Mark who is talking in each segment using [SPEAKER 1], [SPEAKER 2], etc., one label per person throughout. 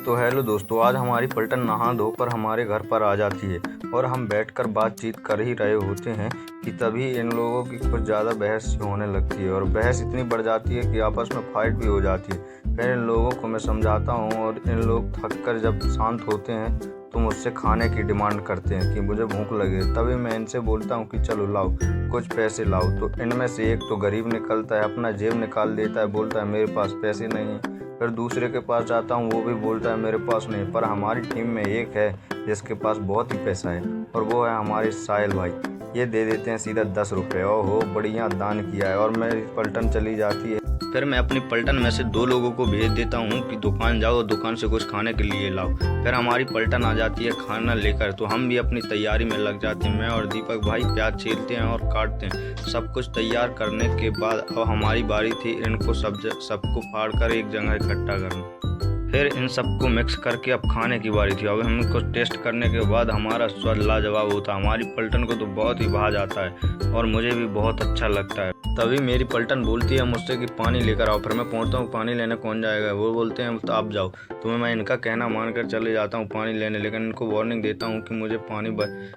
[SPEAKER 1] तो हेलो दोस्तों, आज हमारी पलटन नहा धोकर हमारे घर पर आ जाती है और हम बैठकर बातचीत कर ही रहे होते हैं कि तभी इन लोगों की कुछ ज़्यादा बहस होने लगती है और बहस इतनी बढ़ जाती है कि आपस में फाइट भी हो जाती है। फिर इन लोगों को मैं समझाता हूँ और इन लोग थक कर जब शांत होते हैं तो मुझसे खाने की डिमांड करते हैं कि मुझे भूख लगे। तभी मैं इनसे बोलता हूँ कि चलो लाओ कुछ पैसे लाओ। तो इनमें से एक तो गरीब निकलता है, अपना जेब निकाल देता है, बोलता है मेरे पास पैसे नहीं हैं। फिर दूसरे के पास जाता हूँ, वो भी बोलता है मेरे पास नहीं। पर हमारी टीम में एक है जिसके पास बहुत ही पैसा है और वो है हमारे साहिल भाई। ये दे देते हैं सीधा 10 रुपये। ओहो, बढ़िया दान किया है। और मेरी पलटन चली जाती है। फिर मैं अपनी पलटन में से 2 लोगों को भेज देता हूँ कि दुकान जाओ और दुकान से कुछ खाने के लिए लाओ। फिर हमारी पलटन आ जाती है खाना लेकर, तो हम भी अपनी तैयारी में लग जाते हैं। मैं और दीपक भाई प्याज छीलते हैं और काटते हैं। सब कुछ तैयार करने के बाद अब हमारी बारी थी इनको सबको फाड़ कर एक जगह इकट्ठा करना। फिर इन सबको मिक्स करके अब खाने की बारी थी। अब हम इनको टेस्ट करने के बाद हमारा स्वाद लाजवाब होता है। हमारी पलटन को तो बहुत ही भा जाता है और मुझे भी बहुत अच्छा लगता है। तभी मेरी पलटन बोलती है मुझसे कि पानी लेकर आओ। फिर मैं पहुंचता हूँ, पानी लेने कौन जाएगा। वो बोलते हैं तो आप जाओ। तो मैं इनका कहना मानकर चले जाता हूँ पानी लेने, लेकिन इनको वार्निंग देता हूँ कि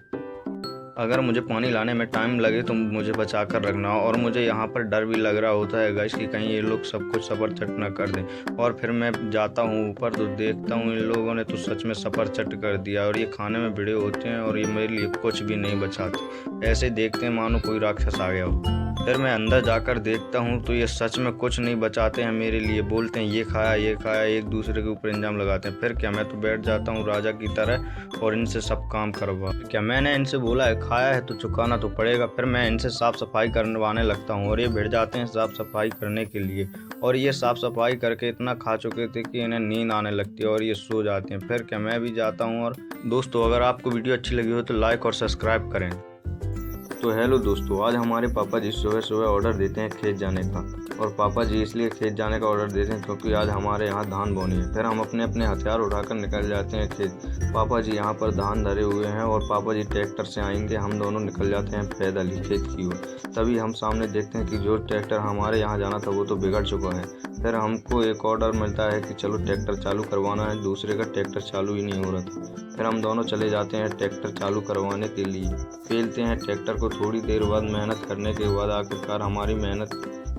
[SPEAKER 1] अगर मुझे पानी लाने में टाइम लगे तो मुझे बचा कर रखना। और मुझे यहाँ पर डर भी लग रहा होता है गाइस कि कहीं ये लोग सब कुछ सफर चट ना कर दें। और फिर मैं जाता हूँ ऊपर तो देखता हूँ इन लोगों ने तो सच में सफर चट कर दिया और ये खाने में भिड़े होते हैं और ये मेरे लिए कुछ भी नहीं बचाते। ऐसे देखते हैं मानो कोई राक्षस आ गया हो। फिर मैं अंदर जाकर देखता हूँ तो ये सच में कुछ नहीं बचाते हैं मेरे लिए। बोलते हैं ये खाया, एक दूसरे के ऊपर इल्जाम लगाते हैं। फिर क्या मैं तो बैठ जाता हूँ राजा की तरह और इनसे सब काम करवा। क्या मैंने इनसे बोला है खाया है तो चुकाना तो पड़ेगा। फिर मैं इनसे साफ़ सफाई करवाने लगता हूँ और ये भिड़ जाते हैं साफ़ सफाई करने के लिए। और ये साफ़ सफाई करके इतना खा चुके थे कि इन्हें नींद आने लगती है और ये सो जाते हैं। फिर क्या मैं भी जाता हूँ। और दोस्तों, अगर आपको वीडियो अच्छी लगी हो तो लाइक और सब्सक्राइब करें। तो हेलो दोस्तों, आज हमारे पापा जी सुबह सुबह ऑर्डर देते हैं खेत जाने का। और पापा जी इसलिए खेत जाने का ऑर्डर देते हैं क्योंकि आज हमारे यहाँ धान बोनी है। फिर हम अपने अपने हथियार उठाकर निकल जाते हैं खेत। पापा जी यहाँ पर धान धरे हुए हैं और पापा जी ट्रैक्टर से आएंगे। हम दोनों निकल जाते हैं पैदल ही खेत की ओर। तभी हम सामने देखते हैं कि जो ट्रैक्टर हमारे यहाँ जाना था वो तो बिगड़ चुका है। फिर हमको एक ऑर्डर मिलता है कि चलो ट्रैक्टर चालू करवाना है। दूसरे का ट्रैक्टर चालू ही नहीं हो रहा था। फिर हम दोनों चले जाते हैं ट्रैक्टर चालू करवाने के लिए। फेलते हैं ट्रैक्टर को। थोड़ी देर बाद मेहनत करने के बाद आखिरकार हमारी मेहनत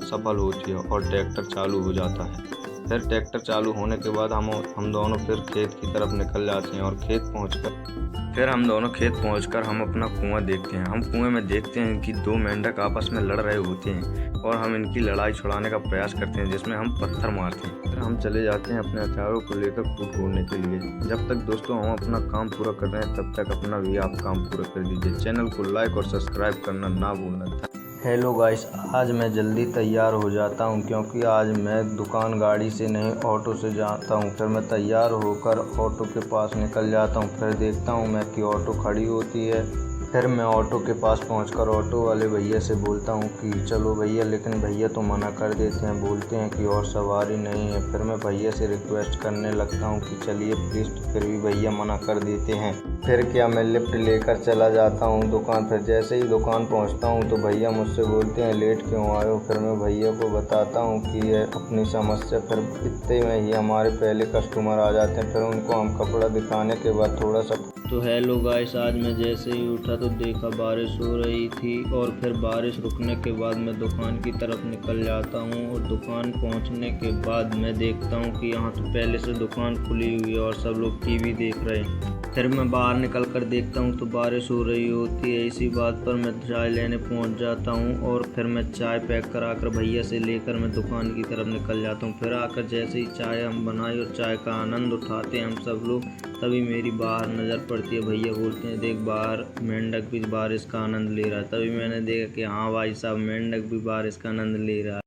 [SPEAKER 1] सफल होती है और ट्रैक्टर चालू हो जाता है। फिर ट्रैक्टर चालू होने के बाद हम दोनों फिर खेत की तरफ निकल जाते हैं और हम दोनों खेत पहुंचकर हम अपना कुआं देखते हैं। हम कुएं में देखते हैं कि 2 मेंढक आपस में लड़ रहे होते हैं और हम इनकी लड़ाई छुड़ाने का प्रयास करते हैं जिसमें हम पत्थर मारते हैं। फिर हम चले जाते हैं अपने हथियारों को लेकर कूद ढूंढने के लिए। जब तक दोस्तों हम अपना काम पूरा कर रहे हैं तब तक अपना भी आप काम पूरा कर दीजिए। चैनल को लाइक और सब्सक्राइब करना ना भूलना। हेलो गाइस, आज मैं जल्दी तैयार हो जाता हूँ क्योंकि आज मैं दुकान गाड़ी से नहीं ऑटो से जाता हूँ। फिर मैं तैयार होकर ऑटो के पास निकल जाता हूँ। फिर देखता हूँ मैं कि ऑटो खड़ी होती है। फिर मैं ऑटो के पास पहुंचकर ऑटो वाले भैया से बोलता हूं कि चलो भैया, लेकिन भैया तो मना कर देते हैं, बोलते हैं कि और सवारी नहीं है। फिर मैं भैया से रिक्वेस्ट करने लगता हूं कि चलिए प्लीज़, तो फिर भी भैया मना कर देते हैं। फिर क्या मैं लिफ्ट लेकर चला जाता हूं दुकान। फिर जैसे ही दुकान पहुंचता हूं तो भैया मुझसे बोलते हैं लेट क्यों आए हो। फिर मैं भैया को बताता हूं कि ये अपनी समस्या। फिर इतने में ही हमारे पहले कस्टमर आ जाते हैं। फिर उनको हम कपड़ा दिखाने के बाद थोड़ा सा।
[SPEAKER 2] तो हेलो गाइस, आज मैं जैसे ही उठा तो देखा बारिश हो रही थी और फिर बारिश रुकने के बाद मैं दुकान की तरफ निकल जाता हूं। और दुकान पहुंचने के बाद मैं देखता हूं कि यहाँ तो पहले से दुकान खुली हुई है और सब लोग टीवी देख रहे हैं। फिर मैं बाहर निकल कर देखता हूं तो बारिश हो रही होती है। इसी बात पर मैं चाय लेने पहुंच जाता हूं और फिर मैं चाय पैक कराकर भैया से लेकर मैं दुकान की तरफ निकल जाता हूं। फिर आकर जैसे ही चाय हम बनाई और चाय का आनंद उठाते हैं हम सब लोग, तभी मेरी बाहर नज़र पड़ती है। भैया बोलते हैं देख बाहर मेंढक भी बारिश का आनंद ले रहा है। तभी मैंने देखा कि हाँ भाई साहब, मेंढक भी बारिश का आनंद ले रहा है।